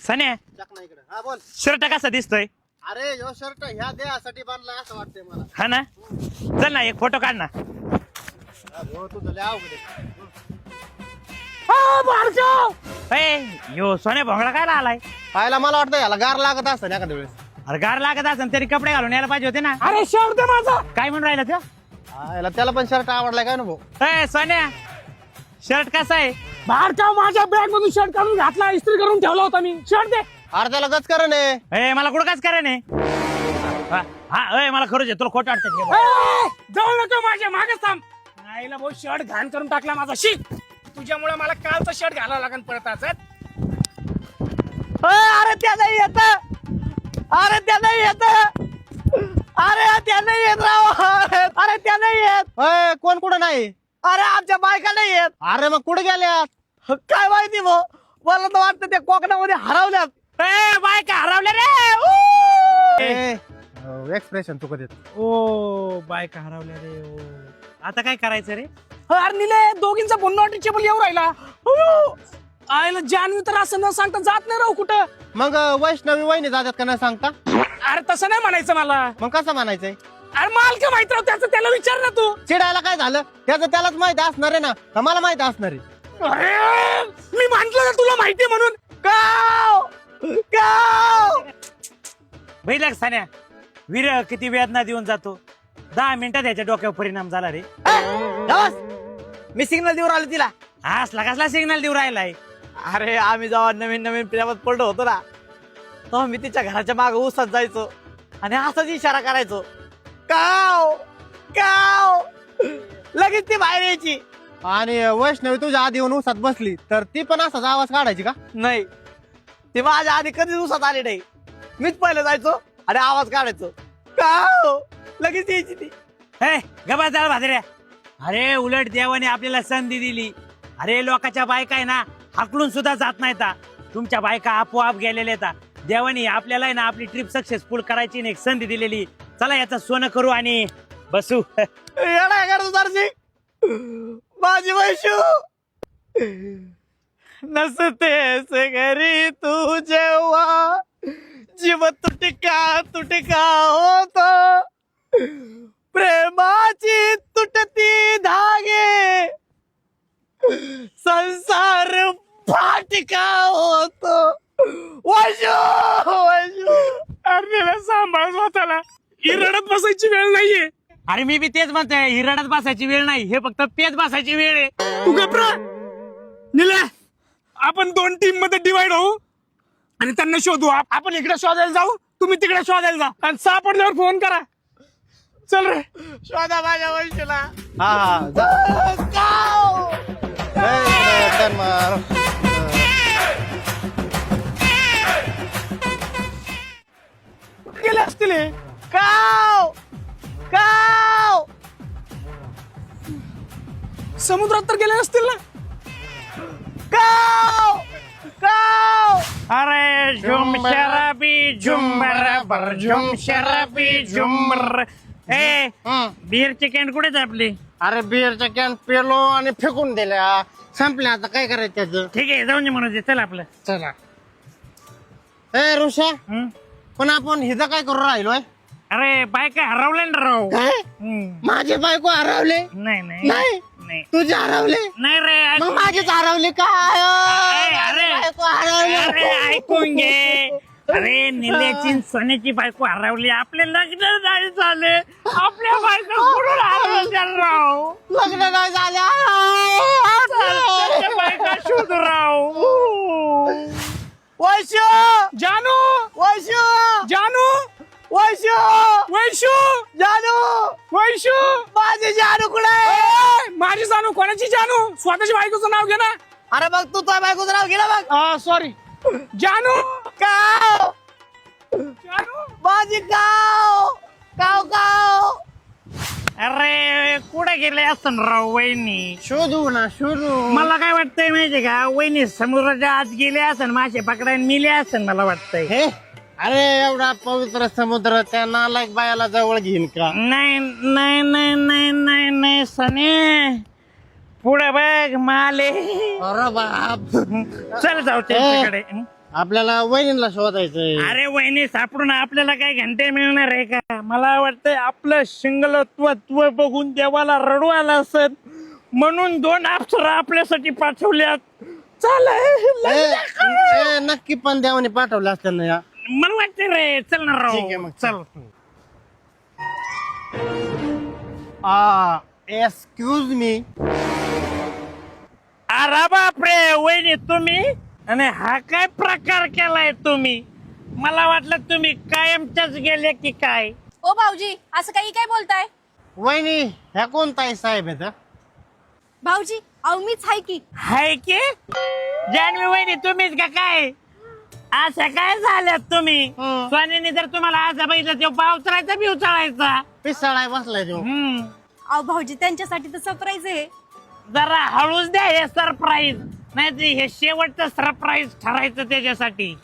सन्या चक ना इकडे. हा बोल. शर्ट कसा दिसतोय? अरे ह्यो शर्ट ह्या देहासाठी बांधलाय असं वाटतंय मला. हा ना, चल ना एक फोटो काढ ना. हो तुझं लय अवघड आहे. यो सोन्या भोंगडा काय आलाय? पाहायला मला वाटतं याला गार लागत असतं एखाद्या वेळेस. अरे गार लागत असेल तरी कपडे घालून यायला पाहिजे होते ना. अरे शर्ट दे माझा. काय म्हणून राहिला तो? याला त्याला पण शर्ट आवडलाय काय ना भाऊ. सोन्या शर्ट कसा आहे? बाहेरच्या माझ्या बॅग मधून शर्ट काढून घातला, इस्त्री करून ठेवला होता मी. शर्ट दे. अरे त्याला गच करण आहे. मला कुठं काच करे नाही. हा मला खरंच आहे, तुला खोटं वाटतं? जाऊ नको माझ्या मागे थांब. आईला भाऊ शर्ट घाण करून टाकला माझा. शी, तुझ्यामुळे मला कालचा शर्ट घालावा लागेल परत आज. अरे त्या नाही येत, अरे त्या नाही येत, अरे त्या नाही येत राव, अरे त्या नाही येत. कोण कुठं नाही? अरे आमच्या बायका नाही येत. अरे मग कुठे गेल्यात? काय माहिती भाऊ, मला तर वाटतं त्या कोकणामध्ये हरवल्यात. बायका हरवल्या रे. एक्सप्रेशन चुकत येत. ओ बायका हरवल्या रे. आता काय करायचं रे? अरे निले दोघींचा फोन नॉट रिचेबल येऊ राहिला. आईला जानवी तर असं न सांगता जात नाही राहू कुठं. मग वैष्णवी वहिनी जातात का नाही सांगता? अरे तसं नाही म्हणायचं मला. मग कसं म्हणायचंय? अरे माल का माहित राव त्याचं, त्याला विचार ना तू. चिडायला काय झालं? त्याचं त्यालाच माहित असणार आहे ना, का मला माहित असणार आहे? अरे मी म्हंटल ना तुला माहिती म्हणून. बघितलं सान्या, वीर किती वेदना देऊन जातो. 10 मिनिटात याच्या डोक्यावर परिणाम झाला रे. मी सिग्नल देऊ राहिलो तिला. असला कसला सिग्नल देऊ राहिलाय? अरे आम्ही जेव्हा नवीन नवीन प्रेमात पडलो होतो ना, तेव्हा मी तिच्या घराच्या मागे उसत जायचो आणि असाच इशारा करायचो, काव काव, लगेच ती बाहेर यायची. आणि वैष्णवी तुझ्या आधी येऊन उसात बसली तर ती पण असाच आवाज काढायची का? नाही, ती माझ्या आधी कधीच उसत आली नाही. मीच पहिले जायचो आणि आवाज काढायचो, काव, लगेच यायची ती. गबा झाला भाजऱ्या. अरे उलट देवाने आपल्याला संधी दिली. अरे लोकांच्या बायका आहे ना, हाकलून सुद्धा जात नाहीत. तुमच्या बायका आपोआप गेलेल्या आहेत. देवाने आपल्याला आहे ना आपली ट्रिप सक्सेसफुल करायची एक संधी दिलेली. चला याचं सोनं करू आणि बसू. येडा कर तुझारशी माझी वैशू. नसतेस घरी तू जेव्हा जीव तुटका होतो, प्रेमाची तुटती धागे संसार फाटका होतो. वैशू वैशू. अरे सांभाळ स्वतःला, ही रडत बसायची वेळ नाहीये. अरे मी बी तेच म्हणतोय, हिरडत बसायची वेळ नाही, हे फक्त पेच बसायची वेळ आहे. तू घबरा निला. आपण 2 टीम मध्ये डिवाइड होऊ आणि त्यांना शोधू. आपण इकडे शोधायला जाऊ, तुम्ही तिकडे शोधायला जा, आणि सापडल्यावर फोन करा. चल रे, शोधा माझ्या वैशूला. हा गेले असतील हे. काव काव. समुद्रात तर गेले असतील ना. काव काव. अरे झुम शराबी झुम बराबर झुम शराबी झुम. बिअरची कॅन कुठेच आपली? अरे बिअरच्या कॅन पेलो आणि फेकून दिल्या, संपल्या. आता काय करायचं त्याचं? ठीक आहे, जाऊन दे म्हणून दे. चल आपलं. चला. ए ऋषा, हं? पण आपण हिचं काय करू राहिलोय? अरे बायका हरवले ना राव. काय? हं. माझे बायको हरवले? नाही नाही नाही नाही तुझे हरवले? नाही रे. मग माझेच हरवले काय? अरे बायको हरवले. अरे ऐकून घे. अरे निल्याची सोन्याची बायको हरवली. आपले लग्न नाही झाले, आपल्या बायका कुठून हरवल्या राव? लग्न नाही झालं. त्याच्या बायका शोध राव. वैशू जानू, वैशू जानू, वैशू वैशू, जानू. वैशू. माझी जानू कुठे? माझी जानू. कोणाची जानू? स्वतःच्या बायकोचं नाव घे ना. अरे बघ, तू तुझ्या बायकोचं नाव गेला बघ. सॉरी. जानू, काव जानू. माझी काव काव काव. अरे कुठे गेले असं राव वहिनी? शोधू ना शोधू. मला काय वाटतंय माहितीये का, वहिनी समुद्राच्या आत गेले असन, मासे पकडायला मिले असन मला वाटतंय. हे अरे एवढा पवित्र समुद्र त्या नालायक बायाला जवळ घेईन का? नाही नाही नाही नाही नाही नाही सने, पुढे बघ माले. अरे बाप. चल जाऊ त्यांच्याकडे. आपल्याला वहिनीला शोधायचंय. अरे वहिनी सापडून आपल्याला काही घंटे मिळणार आहे का? मला वाटतंय आपलं शिंगलत्व बघून देवाला रडू आला असत, म्हणून 2 अप्सरा आपल्यासाठी पाठवल्यात. ए, नक्की पण देवाने पाठवलं असतं ना या. मला वाटतंय रे, चल ना ठीक आहे राव, मग. चल. Excuse me. अरे बापरे वहिनी तुम्ही, आणि हा काय प्रकार केलाय तुम्ही? मला वाटलं तुम्ही कायमच्याच गेले की काय. ओ भाऊजी असं काही काय बोलताय? वहिनी ह्या कोणताही साहेब आहेत? भाऊजी अहो मीच आहे की. हाय की जानवी वहिनी तुम्हीच का काय? असं काय झाल्यात तुम्ही? हं. स्वानीने जर तुम्हाला आज बघितलं तेव्हा पाव चढायचा बिव चढायचा. पिसाळाय बसलाय तो. अहो भाऊजी त्यांच्यासाठी तर सरप्राईज आहे. जरा हळूच द्या हे सरप्राईज, नाही तर हे शेवटचं सरप्राईज ठरायचं त्याच्यासाठी.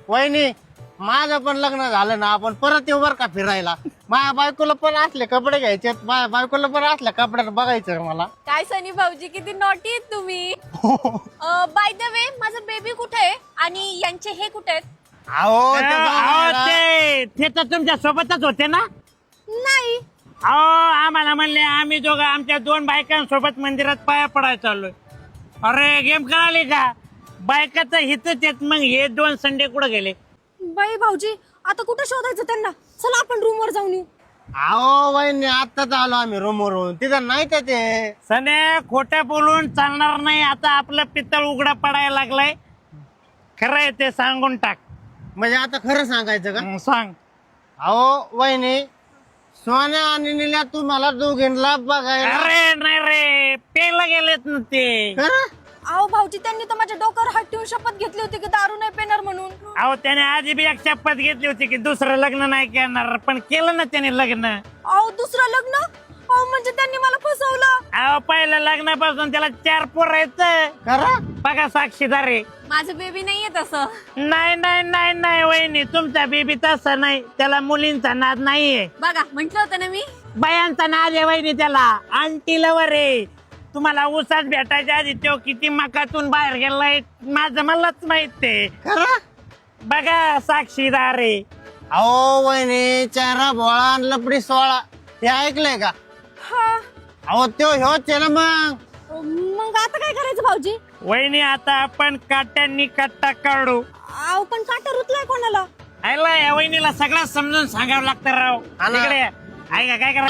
वहिनी माझं पण लग्न झालं ना, आपण परत येऊ बर का फिरायला. माझ्या बायकोला पण असले कपडे घ्यायचे, माझ्या बायकोला पण असल्या कपड्यात बघायचं मला. काय सनी भाऊजी किती नॉटी आहेत तुम्ही. बाय द वे माझं बेबी कुठे आहे आणि यांचे हे कुठे आहेत? अहो ते अहो, बघायला. ते तर तुमच्या सोबतच होते ना. नाही अहो आम्हाला म्हणले, आम्ही दोघं आमच्या 2 बायकांसोबत मंदिरात पाया पडायला चाललोय. अरे गेम कळाली का? बायका तर हिथच येत, मग हे 2 संडे कुठं गेले? बाई भाऊजी आता कुठे शोधायचं त्यांना? चला आपण रूम वर जाऊन येऊ. अहो वहिनी आत्ताच आलो आम्ही रूमवरून, तिथं नाही का ते. सने खोटं बोलून चालणार नाही. आता आपलं पित्तळ उघडा पडायला लागलाय. खरंय ते सांगून टाक. म्हणजे आता खरं सांगायचं का? सांग. अहो वहिनी सोन्या आणि निल्या तुम्हाला दोघींना बघायला. अरे नाही रे, पेला गेलेत ना ते. खरं? अहो भाऊजी त्यांनी तर माझ्या डोक्यावर हात ठेवून शपथ घेतली होती की दारू नाही पेणार म्हणून. अहो त्याने आधी बी एक शपथ घेतली होती की दुसरं लग्न नाही करणार, पण केलं ना त्याने लग्न. अहो दुसरं लग्न? अहो म्हणजे त्यांनी मला फसवलं. अहो पहिलं लग्नापासून त्याला 4 पोरं आहेत. खरं? बघा साक्षीदार आहे. माझं बेबी नाहीये तसं. नाही नाही नाही नाही वहिनी, तुमचा बेबी तसा नाही. त्याला मुलींचा नाद नाहीये, बघा म्हंटल होतं ना मी. बायांचा नाद आहे वहिनी त्याला. आंटी लवर आहे. तुम्हाला उसात भेटायच्या आधी तो किती मकातून बाहेर गेलाय माझं मलाच माहित ते. खरं? बघा साक्षीदार आहे. अहो वहिनी चेहरा भोळा आणि लपडी सोळा ते ऐकलंय का? हा अहो त्यो ह्योच आहे ना मग. मग आता काय करायचं भाऊजी? वहिनी आता आपण काट्यांनी कट्टा काढू. अहो पण काटा रुतलाय कोणाला? आयला या वहिनीला सगळं समजून सांगावं लागतं राव. हा ना. तिकडे ऐका काय करा.